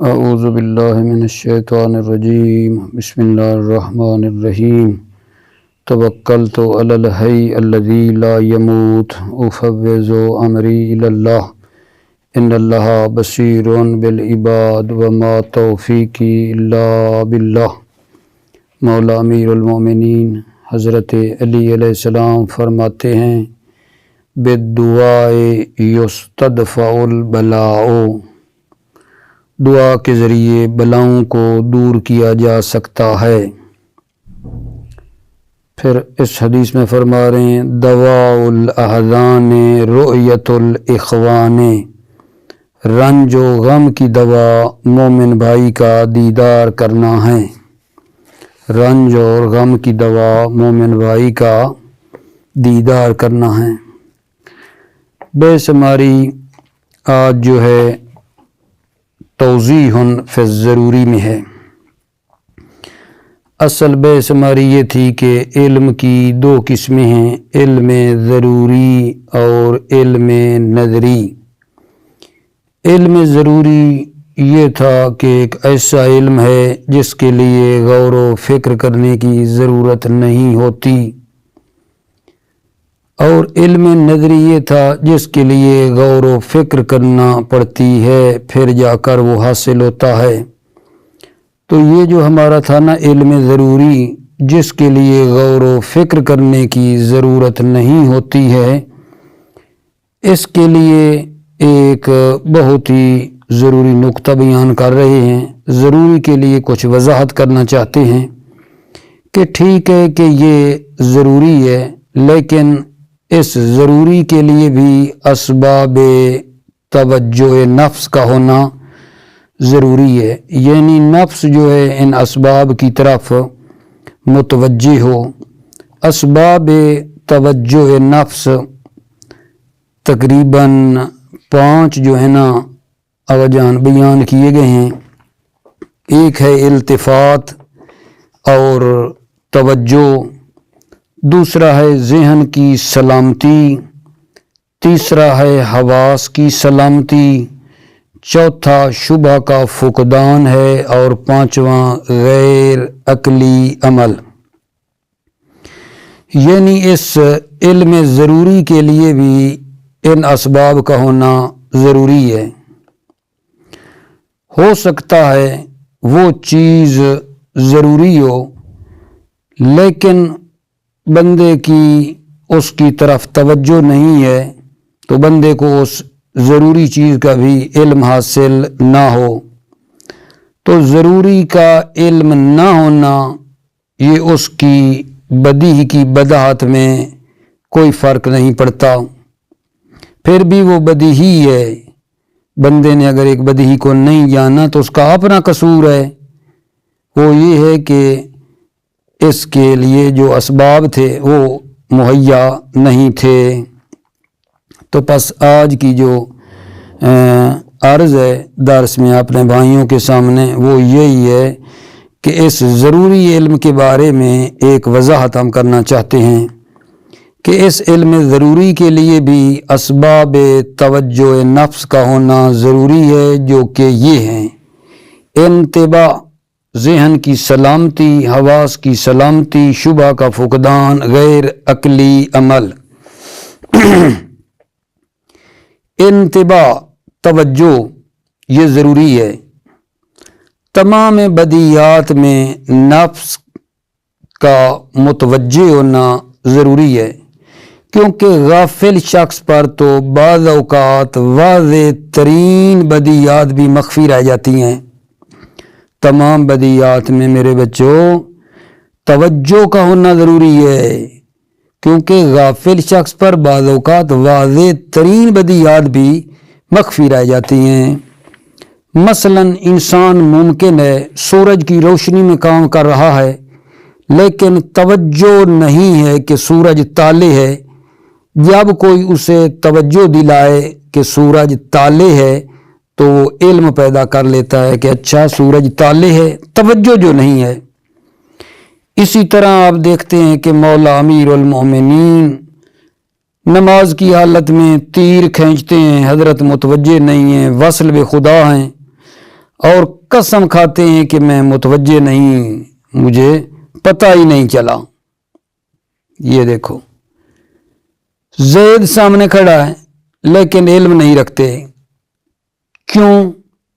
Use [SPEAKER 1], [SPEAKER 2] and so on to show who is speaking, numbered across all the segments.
[SPEAKER 1] اعوذ باللہ من الشیطان الرجیم بسم اللہ الرحمن الرحیم توکلت علی الحی الذی لا یموت افوض امری الی اللہ ان اللہ بصیر بالعباد وما توفیقی الا باللہ۔ مولا امیر المومنین حضرت علی علیہ السلام فرماتے ہیں بالدعاء یستدفع البلاء، دعا کے ذریعے بلاؤں کو دور کیا جا سکتا ہے۔ پھر اس حدیث میں فرما رہے ہیں دواء الاحزان رؤیت الاخوان، رنج و غم کی دوا مومن بھائی کا دیدار کرنا ہے۔ رنج اور غم کی دوا مومن بھائی کا دیدار کرنا ہے۔ بے شماری آج جو ہے توضیح فی الضروری میں ہے۔ اصل بے شماری یہ تھی کہ علم کی دو قسمیں ہیں، علم ضروری اور علم نظری۔ علم ضروری یہ تھا کہ ایک ایسا علم ہے جس کے لیے غور و فکر کرنے کی ضرورت نہیں ہوتی، اور علم نظری یہ تھا جس کے لیے غور و فکر کرنا پڑتی ہے، پھر جا کر وہ حاصل ہوتا ہے۔ تو یہ جو ہمارا تھا نا علم ضروری، جس کے لیے غور و فکر کرنے کی ضرورت نہیں ہوتی ہے، اس کے لیے ایک بہت ہی ضروری نقطہ بیان کر رہے ہیں۔ ضروری کے لیے کچھ وضاحت کرنا چاہتے ہیں کہ ٹھیک ہے کہ یہ ضروری ہے، لیکن اس ضروری کے لیے بھی اسباب توجہ نفس کا ہونا ضروری ہے، یعنی نفس جو ہے ان اسباب کی طرف متوجہ ہو۔ اسباب توجہ نفس تقریباً 5 جو ہے نا اوجان بیان کیے گئے ہیں۔ ایک ہے التفات اور توجہ، دوسرا ہے ذہن کی سلامتی، تیسرا ہے حواس کی سلامتی، چوتھا شبہ کا فقدان ہے، اور پانچواں غیر عقلی عمل۔ یعنی اس علم ضروری کے لیے بھی ان اسباب کا ہونا ضروری ہے۔ ہو سکتا ہے وہ چیز ضروری ہو، لیکن بندے کی اس کی طرف توجہ نہیں ہے، تو بندے کو اس ضروری چیز کا بھی علم حاصل نہ ہو۔ تو ضروری کا علم نہ ہونا یہ اس کی بدیہی کی بداحت میں کوئی فرق نہیں پڑتا، پھر بھی وہ بدیہی ہے۔ بندے نے اگر ایک بدیہی کو نہیں جانا تو اس کا اپنا قصور ہے، وہ یہ ہے کہ اس کے لیے جو اسباب تھے وہ مہیا نہیں تھے۔ تو پس آج کی جو عرض ہے درس میں اپنے بھائیوں کے سامنے وہ یہی ہے کہ اس ضروری علم کے بارے میں ایک وضاحت ہم کرنا چاہتے ہیں کہ اس علم ضروری کے لیے بھی اسباب توجہ نفس کا ہونا ضروری ہے، جو کہ یہ ہیں انتباہ، ذہن کی سلامتی، حواس کی سلامتی، شبہ کا فقدان، غیر عقلی عمل۔ انتباہ، توجہ، یہ ضروری ہے۔ تمام بدیہات میں نفس کا متوجہ ہونا ضروری ہے، کیونکہ غافل شخص پر تو بعض اوقات واضح ترین بدیہات بھی مخفی رہ جاتی ہیں۔ تمام بدیہات میں میرے بچوں توجہ کا ہونا ضروری ہے، کیونکہ غافل شخص پر بعض اوقات واضح ترین بدیہات بھی مخفی رہ جاتی ہیں۔ مثلا انسان ممکن ہے سورج کی روشنی میں کام کر رہا ہے، لیکن توجہ نہیں ہے کہ سورج طالع ہے۔ جب کوئی اسے توجہ دلائے کہ سورج طالع ہے تو وہ علم پیدا کر لیتا ہے کہ اچھا سورج طالع ہے، توجہ جو نہیں ہے۔ اسی طرح آپ دیکھتے ہیں کہ مولا امیر المومنین نماز کی حالت میں تیر کھینچتے ہیں، حضرت متوجہ نہیں ہیں، وصل بے خدا ہیں، اور قسم کھاتے ہیں کہ میں متوجہ نہیں، مجھے پتہ ہی نہیں چلا۔ یہ دیکھو، زید سامنے کھڑا ہے لیکن علم نہیں رکھتے۔ کیوں؟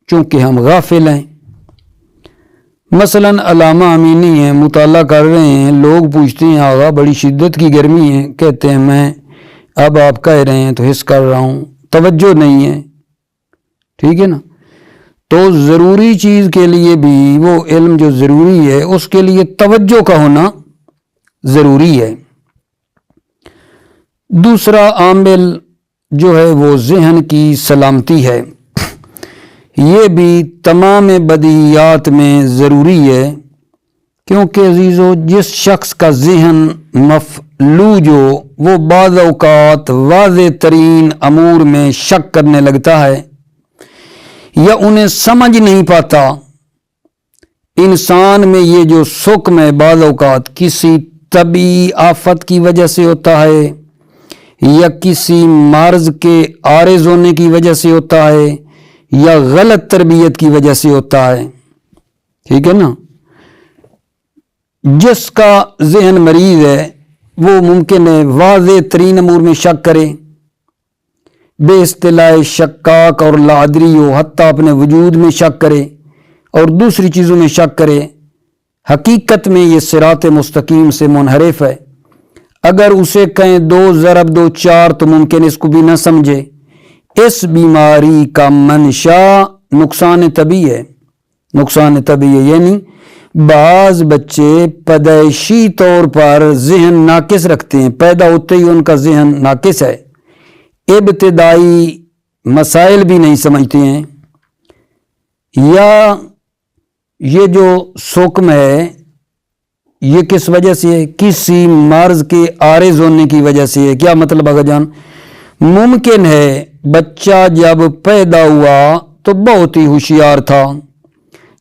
[SPEAKER 1] چونکہ ہم غافل ہیں۔ مثلاً علامہ امینی ہیں، مطالعہ کر رہے ہیں، لوگ پوچھتے ہیں آغا بڑی شدت کی گرمی ہے، کہتے ہیں میں اب آپ کہہ رہے ہیں تو حس کر رہا ہوں، توجہ نہیں ہے۔ ٹھیک ہے نا؟ تو ضروری چیز کے لیے بھی وہ علم جو ضروری ہے اس کے لیے توجہ کا ہونا ضروری ہے۔ دوسرا عامل جو ہے وہ ذہن کی سلامتی ہے۔ یہ بھی تمام بدیہیات میں ضروری ہے، کیونکہ عزیزو جس شخص کا ذہن مفلوج ہو وہ بعض اوقات واضح ترین امور میں شک کرنے لگتا ہے یا انہیں سمجھ نہیں پاتا۔ انسان میں یہ جو سکم ہے بعض اوقات کسی طبعی آفت کی وجہ سے ہوتا ہے یا کسی مرض کے عارض ہونے کی وجہ سے ہوتا ہے یا غلط تربیت کی وجہ سے ہوتا ہے۔ ٹھیک ہے نا؟ جس کا ذہن مریض ہے وہ ممکن ہے واضح ترین امور میں شک کرے، بے اصطلاح شکاک اور لادری ہو، حتیٰ اپنے وجود میں شک کرے اور دوسری چیزوں میں شک کرے۔ حقیقت میں یہ صراط مستقیم سے منحرف ہے۔ اگر اسے کہیں 2 ضرب 2 4 تو ممکن اس کو بھی نہ سمجھے۔ اس بیماری کا منشا نقصان طبعی ہے۔ نقصان طبعی ہے یعنی بعض بچے پیدائشی طور پر ذہن ناقص رکھتے ہیں، پیدا ہوتے ہی ان کا ذہن ناقص ہے، ابتدائی مسائل بھی نہیں سمجھتے ہیں، یا یہ جو سکم ہے یہ کس وجہ سے ہے؟ کسی مرض کے عارض ہونے کی وجہ سے ہے۔ کیا مطلب آگا جان؟ ممکن ہے بچہ جب پیدا ہوا تو بہت ہی ہوشیار تھا،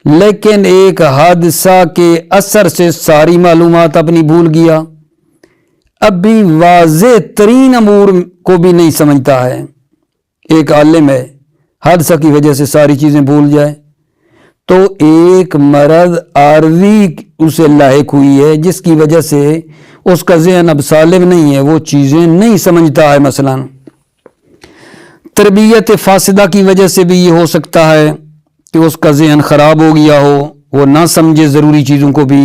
[SPEAKER 1] لیکن ایک حادثہ کے اثر سے ساری معلومات اپنی بھول گیا، اب بھی واضح ترین امور کو بھی نہیں سمجھتا ہے۔ ایک عالم ہے، حادثہ کی وجہ سے ساری چیزیں بھول جائے، تو ایک مرض عارضی اسے لاحق ہوئی ہے جس کی وجہ سے اس کا ذہن اب سالم نہیں ہے، وہ چیزیں نہیں سمجھتا ہے۔ مثلا تربیت فاسدہ کی وجہ سے بھی یہ ہو سکتا ہے کہ اس کا ذہن خراب ہو گیا ہو، وہ نہ سمجھے ضروری چیزوں کو بھی۔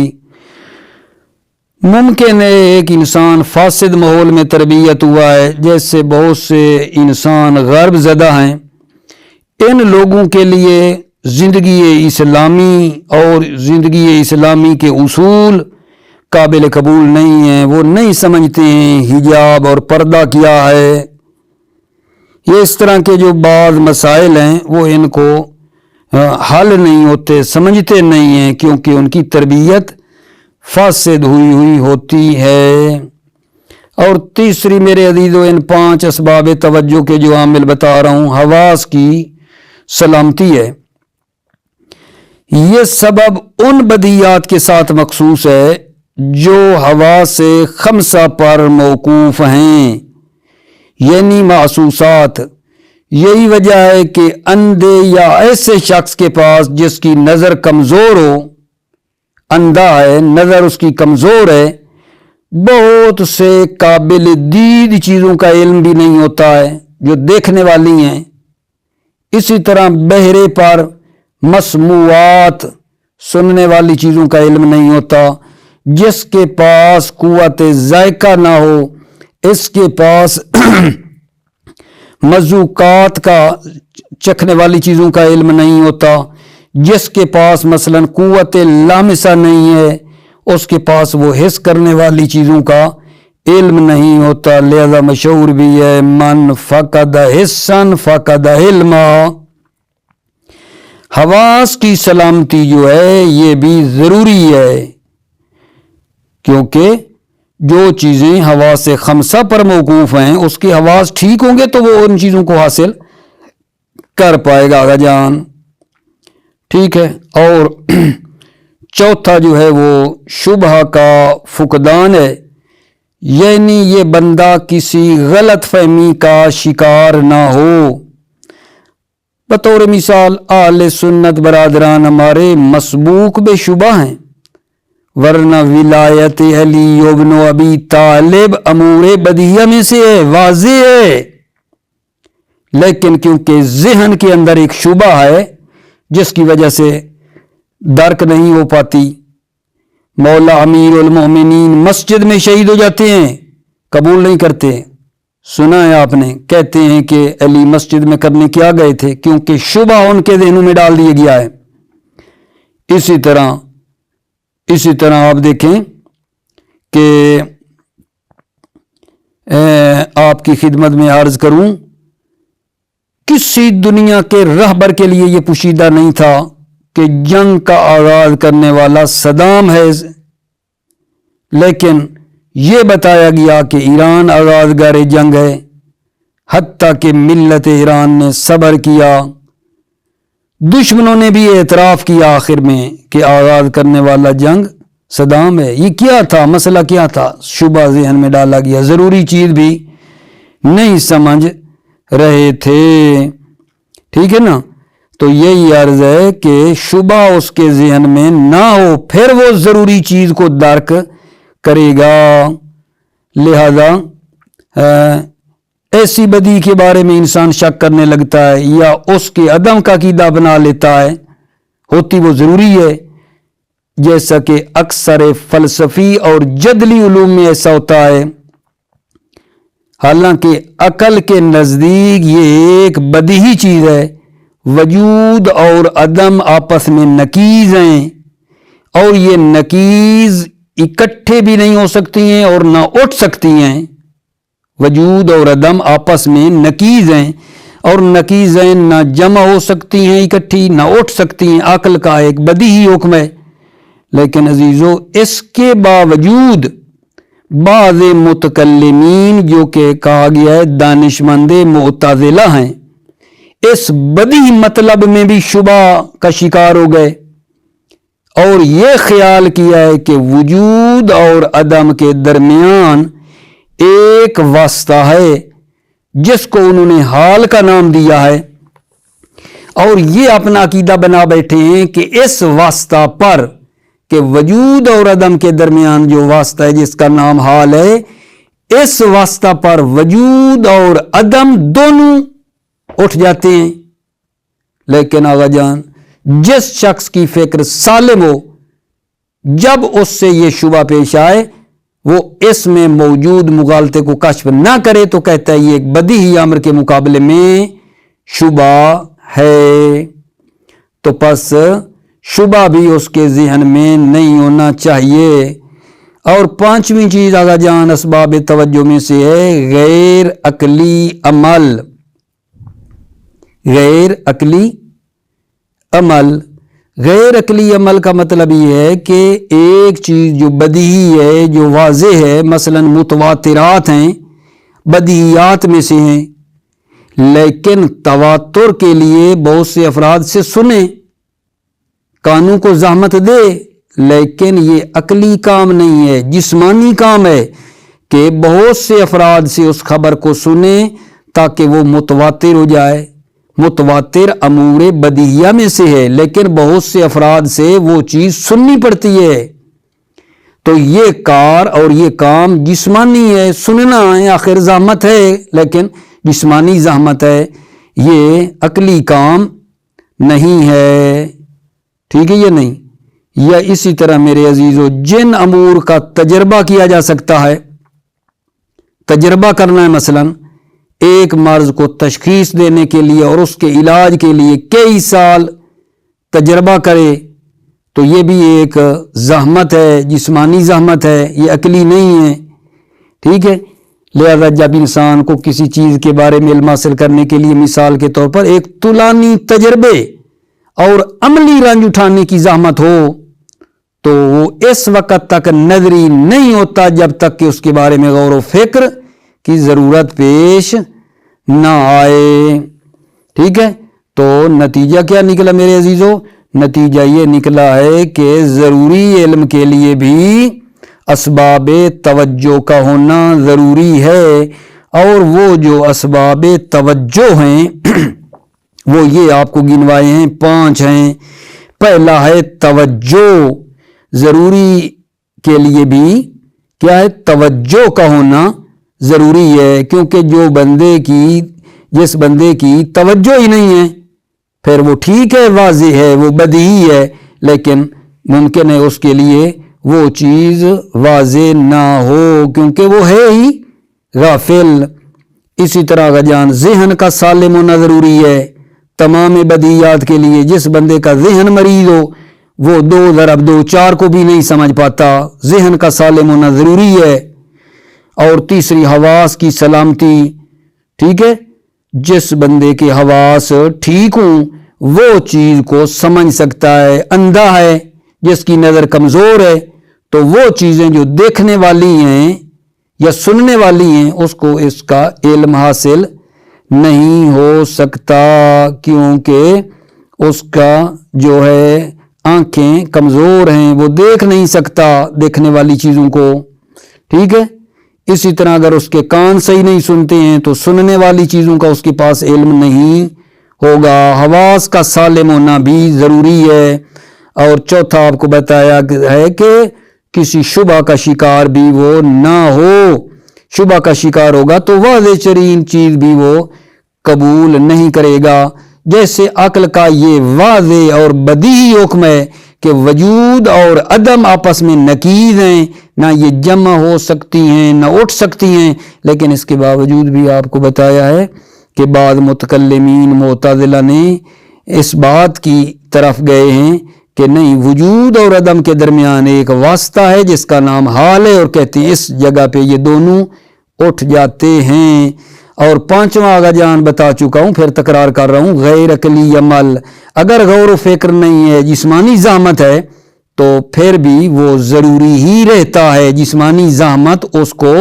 [SPEAKER 1] ممکن ہے ایک انسان فاسد ماحول میں تربیت ہوا ہے، جیسے بہت سے انسان غرب زدہ ہیں، ان لوگوں کے لیے زندگی اسلامی اور زندگی اسلامی کے اصول قابل قبول نہیں ہیں، وہ نہیں سمجھتے ہیں حجاب اور پردہ کیا ہے۔ یہ اس طرح کے جو بعض مسائل ہیں وہ ان کو حل نہیں ہوتے، سمجھتے نہیں ہیں، کیونکہ ان کی تربیت فاسد ہوئی ہوتی ہے۔ اور تیسری میرے عزیزو ان 5 اسباب توجہ کے جو عامل بتا رہا ہوں، حواس کی سلامتی ہے۔ یہ سبب ان بدیہیات کے ساتھ مخصوص ہے جو حواس 5 پر موقوف ہیں، یعنی محسوسات۔ یہی وجہ ہے کہ اندھے یا ایسے شخص کے پاس جس کی نظر کمزور ہو، اندھا ہے، نظر اس کی کمزور ہے، بہت سے قابل دید چیزوں کا علم بھی نہیں ہوتا ہے جو دیکھنے والی ہیں۔ اسی طرح بہرے پر مسموعات، سننے والی چیزوں کا علم نہیں ہوتا۔ جس کے پاس قوت ذائقہ نہ ہو، اس کے پاس مذوقات کا، چکھنے والی چیزوں کا علم نہیں ہوتا۔ جس کے پاس مثلا قوت لامسہ نہیں ہے، اس کے پاس وہ حس کرنے والی چیزوں کا علم نہیں ہوتا۔ لہذا مشہور بھی ہے من فقد حسن فقد علما۔ حواس کی سلامتی جو ہے یہ بھی ضروری ہے، کیونکہ جو چیزیں حواس 5 پر موقوف ہیں اس کے حواس ٹھیک ہوں گے تو وہ ان چیزوں کو حاصل کر پائے گا آغا جان۔ ٹھیک ہے۔ اور چوتھا جو ہے وہ شبہ کا فقدان ہے، یعنی یہ بندہ کسی غلط فہمی کا شکار نہ ہو۔ بطور مثال اہل سنت برادران ہمارے مسبوق بے شبہ ہیں، ورنہ ولایت علی ابن ابی طالب امور بدیہہ میں سے ہے، واضح ہے، لیکن کیونکہ ذہن کے اندر ایک شبہ ہے جس کی وجہ سے درک نہیں ہو پاتی۔ مولا امیر المومنین مسجد میں شہید ہو جاتے ہیں، قبول نہیں کرتے، سنا ہے آپ نے، کہتے ہیں کہ علی مسجد میں کرنے کیا گئے تھے، کیونکہ شبہ ان کے ذہنوں میں ڈال دیا گیا ہے۔ اسی طرح آپ دیکھیں کہ آپ کی خدمت میں عرض کروں، کسی دنیا کے رہبر کے لیے یہ پوشیدہ نہیں تھا کہ جنگ کا آغاز کرنے والا صدام ہے، لیکن یہ بتایا گیا کہ ایران آغازگار جنگ ہے، حتیٰ کہ ملت ایران نے صبر کیا، دشمنوں نے بھی اعتراف کیا آخر میں کہ آغاز کرنے والا جنگ صدام ہے۔ یہ کیا تھا؟ مسئلہ کیا تھا؟ شبہ ذہن میں ڈالا گیا، ضروری چیز بھی نہیں سمجھ رہے تھے، ٹھیک ہے نا؟ تو یہی عرض ہے کہ شبہ اس کے ذہن میں نہ ہو، پھر وہ ضروری چیز کو درک کرے گا۔ لہذا ایسی بدی کے بارے میں انسان شک کرنے لگتا ہے یا اس کے عدم کا عقیدہ بنا لیتا ہے، ہوتی وہ ضروری ہے، جیسا کہ اکثر فلسفی اور جدلی علوم میں ایسا ہوتا ہے۔ حالانکہ عقل کے نزدیک یہ ایک بدیہی چیز ہے، وجود اور عدم آپس میں نقیض ہیں، اور یہ نقیض اکٹھے بھی نہیں ہو سکتی ہیں اور نہ اٹھ سکتی ہیں۔ وجود اور عدم آپس میں نقیض ہیں، اور نقیضیں نہ جمع ہو سکتی ہیں اکٹھی، نہ اٹھ سکتی ہیں، عقل کا ایک بدیہی حکم ہے۔ لیکن عزیزو، اس کے باوجود بعض متکلمین جو کہ کہا گیا ہے دانشمند معتزلہ ہیں، اس بدیہی مطلب میں بھی شبہ کا شکار ہو گئے اور یہ خیال کیا ہے کہ وجود اور عدم کے درمیان ایک واسطہ ہے جس کو انہوں نے حال کا نام دیا ہے، اور یہ اپنا عقیدہ بنا بیٹھے ہیں کہ اس واسطہ پر، کہ وجود اور عدم کے درمیان جو واسطہ ہے جس کا نام حال ہے، اس واسطہ پر وجود اور عدم دونوں اٹھ جاتے ہیں۔ لیکن آغا جان، جس شخص کی فکر سالم ہو، جب اس سے یہ شبہ پیش آئے، وہ اس میں موجود مغالطے کو کشف نہ کرے تو کہتا ہے یہ ایک بدیہی امر کے مقابلے میں شبہ ہے۔ تو پس شبہ بھی اس کے ذہن میں نہیں ہونا چاہیے۔ اور پانچویں چیز آغا جان اسباب توجہ میں سے ہے غیر عقلی عمل۔ غیر عقلی عمل، غیر عقلی عمل کا مطلب یہ ہے کہ ایک چیز جو بدیہی ہے، جو واضح ہے، مثلا متواترات ہیں، بدیہیات میں سے ہیں، لیکن تواتر کے لیے بہت سے افراد سے سنیں، کانوں کو زحمت دے، لیکن یہ عقلی کام نہیں ہے، جسمانی کام ہے کہ بہت سے افراد سے اس خبر کو سنیں تاکہ وہ متواتر ہو جائے۔ متواتر امور بدیہیہ میں سے ہے، لیکن بہت سے افراد سے وہ چیز سننی پڑتی ہے، تو یہ کار اور یہ کام جسمانی ہے، سننا ہے، آخر زحمت ہے، لیکن جسمانی زحمت ہے، یہ عقلی کام نہیں ہے، ٹھیک ہے یہ نہیں۔ یا اسی طرح میرے عزیزو، جن امور کا تجربہ کیا جا سکتا ہے، تجربہ کرنا ہے، مثلا ایک مرض کو تشخیص دینے کے لیے اور اس کے علاج کے لیے کئی سال تجربہ کرے، تو یہ بھی ایک زحمت ہے، جسمانی زحمت ہے، یہ عقلی نہیں ہے، ٹھیک ہے۔ لہذا جب انسان کو کسی چیز کے بارے میں علم حاصل کرنے کے لیے مثال کے طور پر ایک طولانی تجربے اور عملی رنج اٹھانے کی زحمت ہو، تو وہ اس وقت تک نظری نہیں ہوتا جب تک کہ اس کے بارے میں غور و فکر کی ضرورت پیش نہ آئے، ٹھیک ہے۔ تو نتیجہ کیا نکلا میرے عزیزو؟ نتیجہ یہ نکلا ہے کہ ضروری علم کے لیے بھی اسباب توجہ کا ہونا ضروری ہے، اور وہ جو اسباب توجہ ہیں وہ یہ آپ کو گنوائے ہیں، 5 ہیں۔ پہلا ہے توجہ، ضروری کے لیے بھی کیا ہے؟ توجہ کا ہونا ضروری ہے، کیونکہ جس بندے کی توجہ ہی نہیں ہے، پھر وہ ٹھیک ہے، واضح ہے، وہ بدیہی ہے، لیکن ممکن ہے اس کے لیے وہ چیز واضح نہ ہو، کیونکہ وہ ہے ہی غافل۔ اسی طرح کا جان ذہن کا سالم ہونا ضروری ہے تمام بدیہیات کے لیے۔ جس بندے کا ذہن مریض ہو، وہ 2 ضرب 2 4 کو بھی نہیں سمجھ پاتا، ذہن کا سالم ہونا ضروری ہے۔ اور تیسری حواس کی سلامتی، ٹھیک ہے، جس بندے کے حواس ٹھیک ہوں وہ چیز کو سمجھ سکتا ہے۔ اندھا ہے، جس کی نظر کمزور ہے، تو وہ چیزیں جو دیکھنے والی ہیں یا سننے والی ہیں اس کو اس کا علم حاصل نہیں ہو سکتا، کیونکہ اس کا جو ہے آنکھیں کمزور ہیں، وہ دیکھ نہیں سکتا دیکھنے والی چیزوں کو، ٹھیک ہے۔ اسی طرح اگر اس کے کان صحیح نہیں سنتے ہیں تو سننے والی چیزوں کا اس کے پاس علم نہیں ہوگا۔ حواس کا سالم ہونا بھی ضروری ہے۔ اور چوتھا آپ کو بتایا ہے کہ کسی شبہ کا شکار بھی وہ نہ ہو، شبہ کا شکار ہوگا تو واضح ترین چیز بھی وہ قبول نہیں کرے گا۔ جیسے عقل کا یہ واضح اور بدیہی حکم ہے کہ وجود اور عدم آپس میں نقیض ہیں، نہ یہ جمع ہو سکتی ہیں نہ اٹھ سکتی ہیں، لیکن اس کے باوجود بھی آپ کو بتایا ہے کہ بعض متکلمین معتزلہ نے اس بات کی طرف گئے ہیں کہ نہیں، وجود اور عدم کے درمیان ایک واسطہ ہے جس کا نام حال ہے، اور کہتے ہیں اس جگہ پہ یہ دونوں اٹھ جاتے ہیں۔ اور 5واں آگا جان بتا چکا ہوں، پھر تکرار کر رہا ہوں، غیر عقلی عمل، اگر غور و فکر نہیں ہے، جسمانی زحمت ہے تو پھر بھی وہ ضروری ہی رہتا ہے۔ جسمانی زحمت اس کو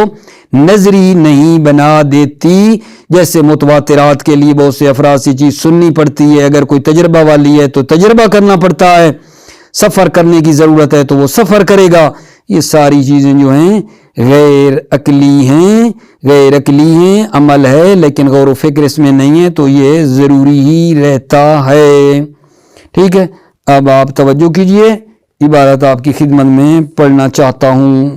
[SPEAKER 1] نظری نہیں بنا دیتی، جیسے متواترات کے لیے بہت سے افراد سے چیز سننی پڑتی ہے، اگر کوئی تجربہ والی ہے تو تجربہ کرنا پڑتا ہے، سفر کرنے کی ضرورت ہے تو وہ سفر کرے گا۔ یہ ساری چیزیں جو ہیں غیر عقلی ہیں، عمل ہے لیکن غور و فکر اس میں نہیں ہے، تو یہ ضروری ہی رہتا ہے، ٹھیک ہے۔ اب آپ توجہ کیجئے، عبارت آپ کی خدمت میں پڑھنا چاہتا ہوں۔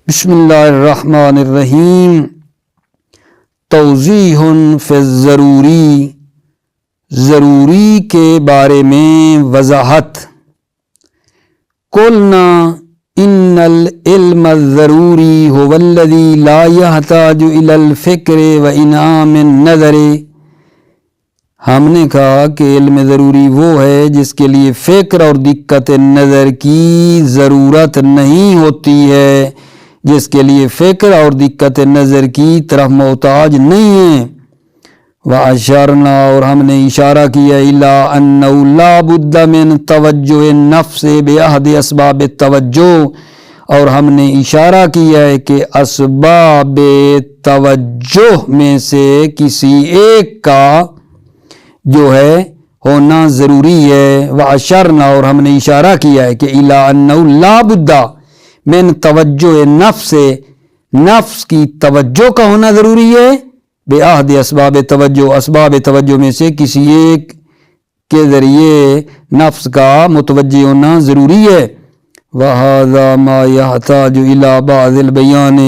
[SPEAKER 1] بسم اللہ الرحمن الرحیم۔ توضیح فی الضروری، ضروری کے بارے میں وضاحت۔ قلنا ان العلم الضروری هو الذي لا يحتاج الى الفکر وانعام النظر، ہم نے کہا کہ علم ضروری وہ ہے جس کے لیے فکر اور دقت نظر کی ضرورت نہیں ہوتی ہے، جس کے لیے فکر اور دقت نظر کی طرف محتاج نہیں ہے۔ وَأَشَرْنَا، اور ہم نے اشارہ کیا، إِلَىٰ أَنَّهُ لَا بُدَّ مِن تَوَجُّهِ النَّفْسِ بِأَحَدِ أَسْبَابِ التَّوَجُّهِ، اور ہم نے اشارہ کیا ہے کہ اسباب توجہ میں سے کسی ایک کا جو ہے ہونا ضروری ہے۔ وَأَشَرْنَا، اور ہم نے اشارہ کیا ہے کہ إِلَىٰ أَنَّهُ لَا بُدَّ مِن تَوَجُّهِ النَّفْسِ، نفس کی توجہ کا ہونا ضروری ہے، بِأَحَدِ اسباب توجہ، اسباب توجہ میں سے کسی ایک کے ذریعے نفس کا متوجہ ہونا ضروری ہے۔ وَهَذَا مَا يَحْتَاجُ إِلَىٰ بَعْضِ الْبَيَانِ،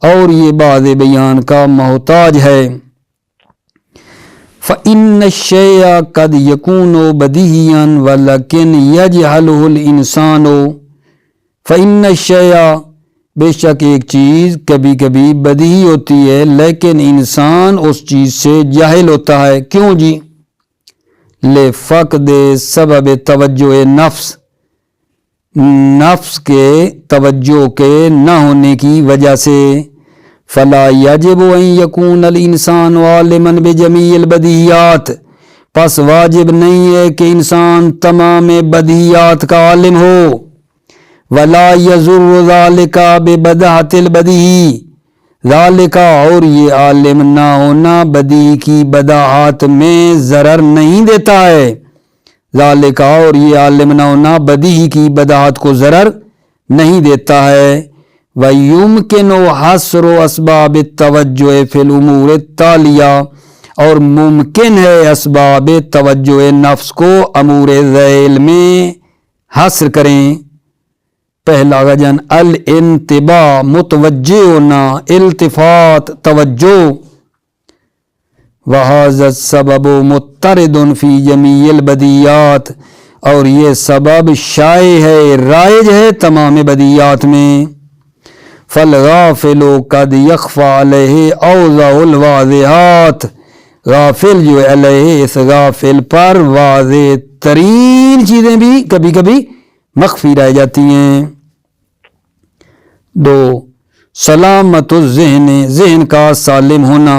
[SPEAKER 1] اور یہ بعض بیان کا محتاج ہے۔ فَإِنَّ الشَّيْءَ قَدْ يَكُونُ بَدِيهِيًا وَلَكِنْ يَجْهَلُهُ الْإِنسَانُ، فَإِنَّ الشَّيْءَ، بے شک ایک چیز کبھی کبھی بدیہی ہوتی ہے لیکن انسان اس چیز سے جاہل ہوتا ہے۔ کیوں جی؟ لِفَقْدِ سبب توجہ نفس، نفس کے توجہ کے نہ ہونے کی وجہ سے۔ فَلَا يَجِبُ أَن يَكُونَ الْإِنسَانُ عَالِمًا بِجَمِيعِ الْبَدِيهِيَاتِ، پس واجب نہیں ہے کہ انسان تمام بدیہیات کا عالم ہو۔ وَلَا يَضُرُّ ذَلِكَ بِبَدَاهَةِ الْبَدِيهِ، ذَلِكَ، اور یہ عالم نہ ہونا بدیہی کی بداہت میں ضرر نہیں دیتا ہے۔ ذَلِكَ، اور یہ عالم نہ ہونا بدیہی کی بداہت کو ضرر نہیں دیتا ہے۔ وَيُمْكِنُ حَصْرُ أَسْبَابِ التَّوَجُّهِ فِي الْأُمُورِ التَّالِيَةِ، اور ممکن ہے اسباب توجہ نفس کو امور ذیل میں حاصل کریں۔ پہلا غجن الانتباہ، متوجہ ہونا، التفات، توجہ۔ وَهَذَا السَّبَبُ مُتَّرِدٌ فِي جَمِيعِ الْبَدِیَّاتِ، اور یہ سبب شائع ہے، رائج ہے تمام بدیات میں۔ فَالْغَافِلُ قَدْ يَخْفَى عَلَيْهِ أَوْضَحُ الْوَاضِحَاتِ، غافل جو علیہ اس غافل پر واضح ترین چیزیں بھی کبھی کبھی مخفی رہ جاتی ہیں۔ 2 سلامت الذہن، ذہن کا سالم ہونا۔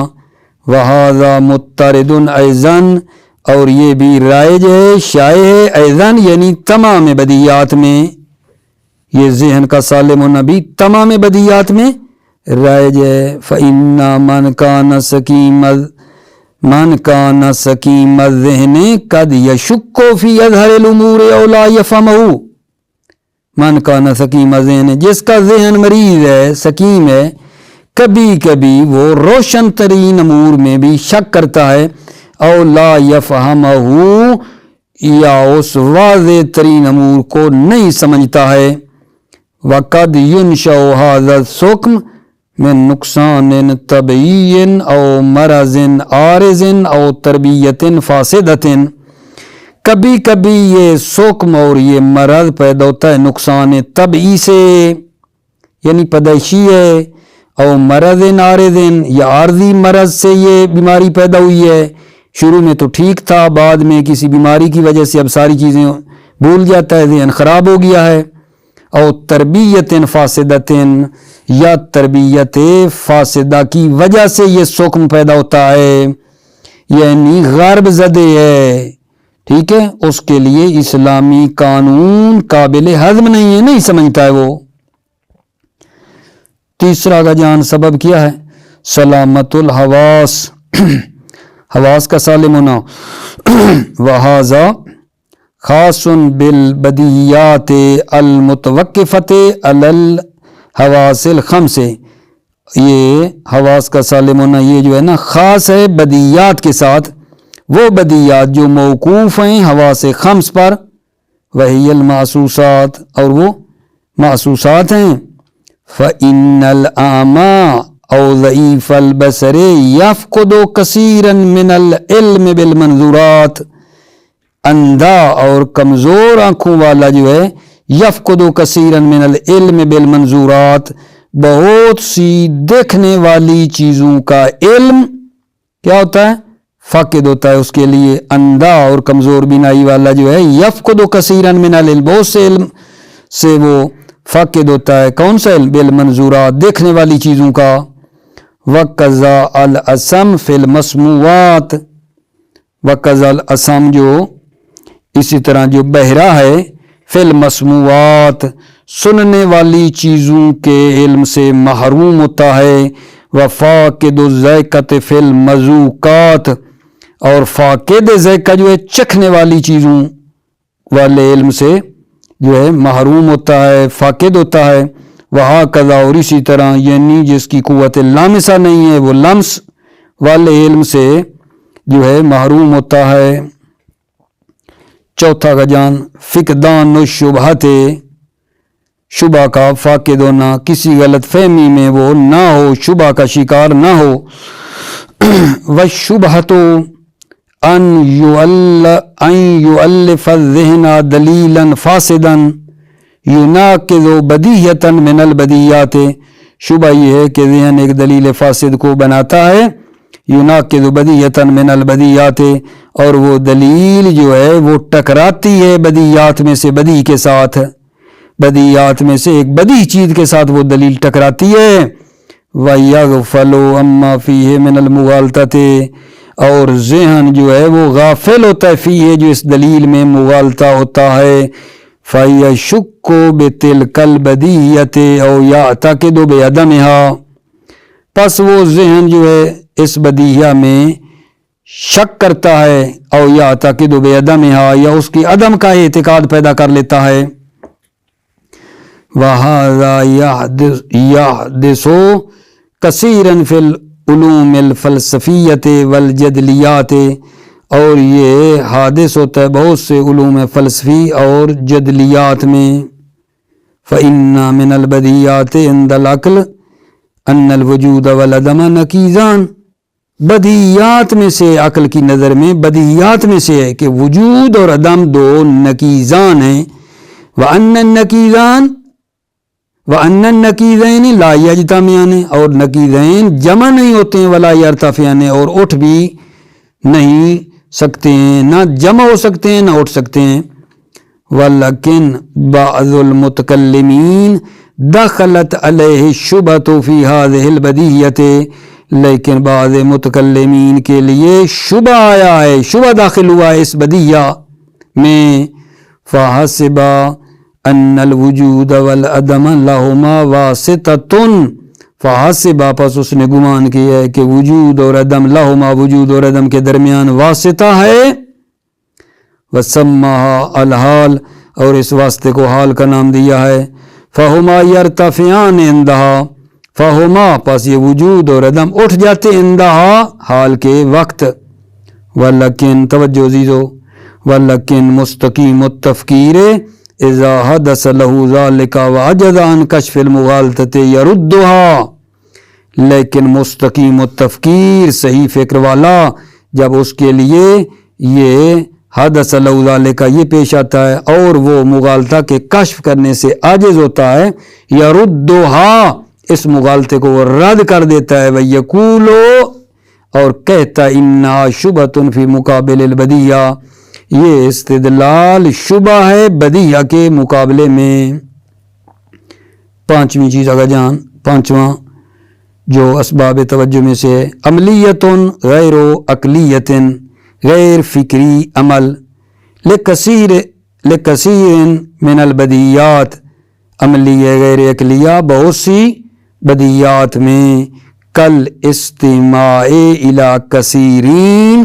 [SPEAKER 1] وَهَذَا مُتَّرِدٌ أَيْضًا، اور یہ بھی رائج ہے، شائع ہے، ایضاً یعنی تمام بدیات میں، یہ ذہن کا سالم ہونا بھی تمام بدیات میں رائج ہے۔ فَإِنَّ مَنْ كَانَ سَقِيمَ الذِّهْنِ قَدْ يَشُكُّ فِي أَظْهَرِ الْأُمُورِ أَوْ لَا يَفْهَمُهُ۔ من کان سقیم ذہن، جس کا ذہن مریض ہے، سقیم ہے، کبھی کبھی وہ روشن ترین امور میں بھی شک کرتا ہے، او لا یفہمہ، یا اس واضح ترین امور کو نہیں سمجھتا ہے۔ وقد ينشأ هذا السقم من نقصان طبعی او مرض عارض او تربیت فاسدۃ، کبھی کبھی یہ سقم اور یہ مرض پیدا ہوتا ہے نقصان طبعی سے، یعنی پیدائشی ہے، اور مرض عارض، یا عارضی مرض سے یہ بیماری پیدا ہوئی ہے، شروع میں تو ٹھیک تھا، بعد میں کسی بیماری کی وجہ سے اب ساری چیزیں بھول جاتا ہے، ذہن خراب ہو گیا ہے۔ اور تربیت فاسدۃ، یا تربیت فاسدہ کی وجہ سے یہ سقم پیدا ہوتا ہے، یعنی غرب زدہ ہے، ٹھیک ہے، اس کے لیے اسلامی قانون قابل ہضم نہیں ہے، نہیں سمجھتا ہے وہ۔ تیسرا کا جان سبب کیا ہے؟ سلامت الحواس، حواس کا سالم ہونا۔ وَهَذَا خاص بالبدیہات المتوقفۃ علی الحواس الخمس، یہ حواس کا سالم ہونا یہ جو ہے نا خاص ہے بدیہات کے ساتھ، وہ بدیہات جو موقوف ہیں حواس خمس پر، وہی المحسوسات، اور وہ محسوسات ہیں۔ فَإِنَّ الْأَعْمَى أَوْ ضَعِيفَ الْبَصَرِ يَفْقُدُ كَثِيرًا مِنَ الْعِلْمِ بِالْمَنْظُورَاتِ، اندھا اور کمزور آنکھوں والا جو ہے یفقد کثیرا من العلم بالمنظورات، بہت سی دیکھنے والی چیزوں کا علم کیا ہوتا ہے؟ فاقد ہوتا ہے اس کے لیے۔ اندھا اور کمزور بینائی والا جو ہے یفقد کثیرا من العلم، بہت سے علم سے وہ فاقد ہوتا ہے۔ کون سا علم؟ بالمنظورات، دیکھنے والی چیزوں کا۔ وَقَضَى الْأَسَمْ فِي الْمَسْمُوعَاتِ، وَقَضَى الْأَسَمْ جو اسی طرح جو بہرا ہے، فی المسموعات، سننے والی چیزوں کے علم سے محروم ہوتا ہے۔ وفاقد الذائقۃ فی المذوقات، اور فاقد ذائقہ جو ہے چکھنے والی چیزوں والے علم سے جو ہے محروم ہوتا ہے، فاقد ہوتا ہے۔ وہکذا، اور اسی طرح یعنی جس کی قوت لامسہ نہیں ہے وہ لمس والے علم سے جو ہے محروم ہوتا ہے۔ چوتھا کا جان فقدان الشبہات، شبہ کا فاقد ہونا، کسی غلط فہمی میں وہ نہ ہو، شبہ کا شکار نہ ہو۔ والشبہۃ ان یؤلف الذہن دلیلا فاسدا یناقض بدیہۃ من البدیہات، شبہ یہ ہے کہ ذہن ایک دلیل فاسد کو بناتا ہے، یناقض بدیہۃ من البدیہات، اور وہ دلیل جو ہے وہ ٹکراتی ہے بدیہات میں سے، بدیہ کے ساتھ، بدیہات میں سے ایک بدیہ چیز کے ساتھ وہ دلیل ٹکراتی ہے۔ وَيَغْفَلُ عَمَّا فِيهِ مِنَ الْمُغَالَطَةِ، اور ذہن جو ہے وہ غافل ہوتا ہے، فیہ جو اس دلیل میں مغالطہ ہوتا ہے۔ فَيَشُكُّ بِتِلْكَ الْبَدِيَّةِ أَوْ يَعْتَقِدُ بِعَدَمِهَا، پس وہ ذہن جو ہے اس بدیہہ میں شک کرتا ہے، او یعتقد بعدمها، یا اس کی عدم کا اعتقاد پیدا کر لیتا ہے۔ وَهَذَا يَحْدِثُ كَثِيرًا فِي علوم الفلسفیت والجدلیات، اور یہ حادث ہوتا ہے بہت سے علوم فلسفی اور جدلیات میں۔ فإن من البدیہات عند العقل ان الوجود والعدم نقیضان، بدیہات میں سے، عقل کی نظر میں بدیہات میں سے ہے کہ وجود اور عدم دو نقیضان ہیں۔ وَأَنَّ النَّقِيضَيْنِ لَا يَجْتَمِعَانِ، اور نقیضین جمع نہیں ہوتے ہیں، وَلَا يَرْتَفِعَانِ، اور اٹھ بھی نہیں سکتے ہیں، نہ جمع ہو سکتے ہیں نہ اٹھ سکتے ہیں۔ وَلَكِنْ بَعْضُ الْمُتَكَلِّمِينَ دَخَلَتْ عَلَيْهِ الشُّبْهَةُ فِي هَذِهِ الْبَدِیہَةِ، لیکن بعض متکلمین کے لیے شبہ آیا ہے، شبہ داخل ہوا ہے اس بدیہ میں۔ فَحَسِبَ أَنَّ الْوُجُودَ وَالْعَدَمَ لَهُمَا وَاسِطَةٌ، فَحَسِبَ، پس اس نے گمان کیا ہے کہ وجود اور عدم، لہما، وجود اور عدم کے درمیان واسطہ ہے۔ وَسَمَّاهَا الْحَالَ، اور اس واسطے کو حال کا نام دیا ہے۔ فَهُمَا يَرْتَفِعَانِ عِندَهَا، فَهُمَا، پس یہ وجود اور عدم اٹھ جاتے عندها، حال کے وقت۔ وَلَكِن، توجہ عزیزو، وَلَكِن مستقیم التفکیر اذا حدث له ذلك وعجز عن کشف المغالطة يردها، لیکن مستقیم التفکیر، صحیح فکر والا، جب اس کے لیے یہ حدث له ذلك یہ پیش آتا ہے اور وہ مغالطہ کے کشف کرنے سے عاجز ہوتا ہے، يردها، اس مغالطے کو وہ رد کر دیتا ہے، وَيَقُولُ، اور کہتا إِنَّهَا شُبْهَةٌ فِي مُقَابِلِ الْبَدِیہ، یہ استدلال شبہ ہے بدیہ کے مقابلے میں۔ پانچویں چیز آگا جان، پانچواں جو اسباب توجہ میں سے ہے، عملیت غیر عقلیت، غیر فکری عمل، لکثیر من البدیات، عملی غیر عقلیہ بہت سی بدیات میں، کل استماع الی کثیرین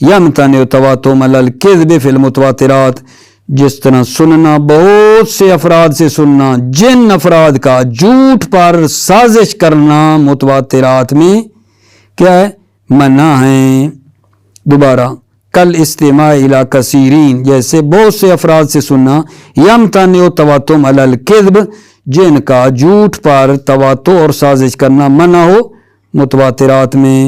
[SPEAKER 1] یمتنع تواتم علی الکذب فی المتواترات، جس طرح سننا، بہت سے افراد سے سننا، جن افراد کا جھوٹ پر سازش کرنا متواترات میں کیا ہے، منع ہے۔ دوبارہ، کل استماع الی کثیرین، جیسے بہت سے افراد سے سننا، یمتنع تواتم علی الکذب، جن کا جھوٹ پر تواتر اور سازش کرنا منع ہو متواترات میں۔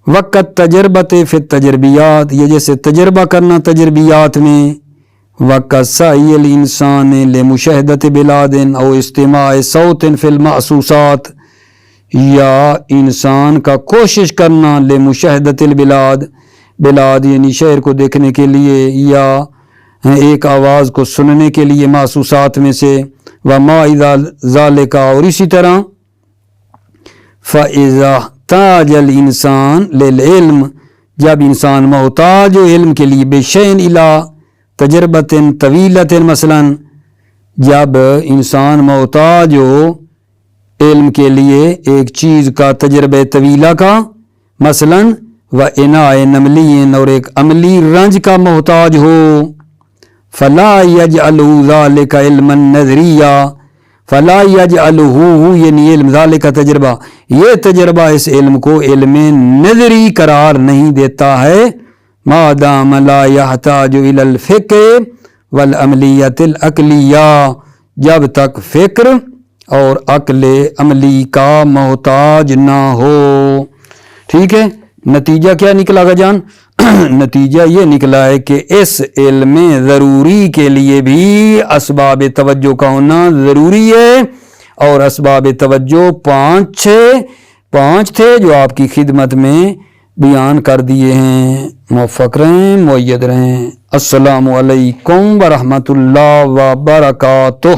[SPEAKER 1] وقت تجربت فی التجربیات، یہ جیسے تجربہ کرنا تجربیات میں۔ وقت سعی الانسان لمشاہدت بلاد او استماع صوت فی المحسوسات، یا انسان کا کوشش کرنا لمشاہدت البلاد، بلاد یعنی شہر کو دیکھنے کے لیے یا ایک آواز کو سننے کے لیے محسوسات میں سے، وما اذا ذالک، اور اسی طرح فاذا تاج الانسان للعلم، جب انسان محتاج ہو علم کے لیے، بشین الی تجربت طویلت، مثلا جب انسان محتاج ہو علم کے لیے ایک چیز کا، تجربہ طویلہ کا، مثلا واناء نملی، اور ایک عملی رنج کا محتاج ہو، فلا یجعلہ ذالک علما نظریہ، فلا یجعلہ یعنی علم، ذالک تجربہ، یہ تجربہ اس علم کو علم نظری قرار نہیں دیتا ہے، ما دام لا یحتاج الی الفکر والعملیت العقلیہ، جب تک فکر اور عقل عملی کا محتاج نہ ہو۔ ٹھیک ہے، نتیجہ کیا نکلا گا جان؟ نتیجہ یہ نکلا ہے کہ اس علم ضروری کے لیے بھی اسباب توجہ کا ہونا ضروری ہے، اور اسباب توجہ پانچ تھے جو آپ کی خدمت میں بیان کر دیے ہیں۔ موفق رہیں، مؤید رہیں۔ السلام علیکم ورحمۃ اللہ وبرکاتہ۔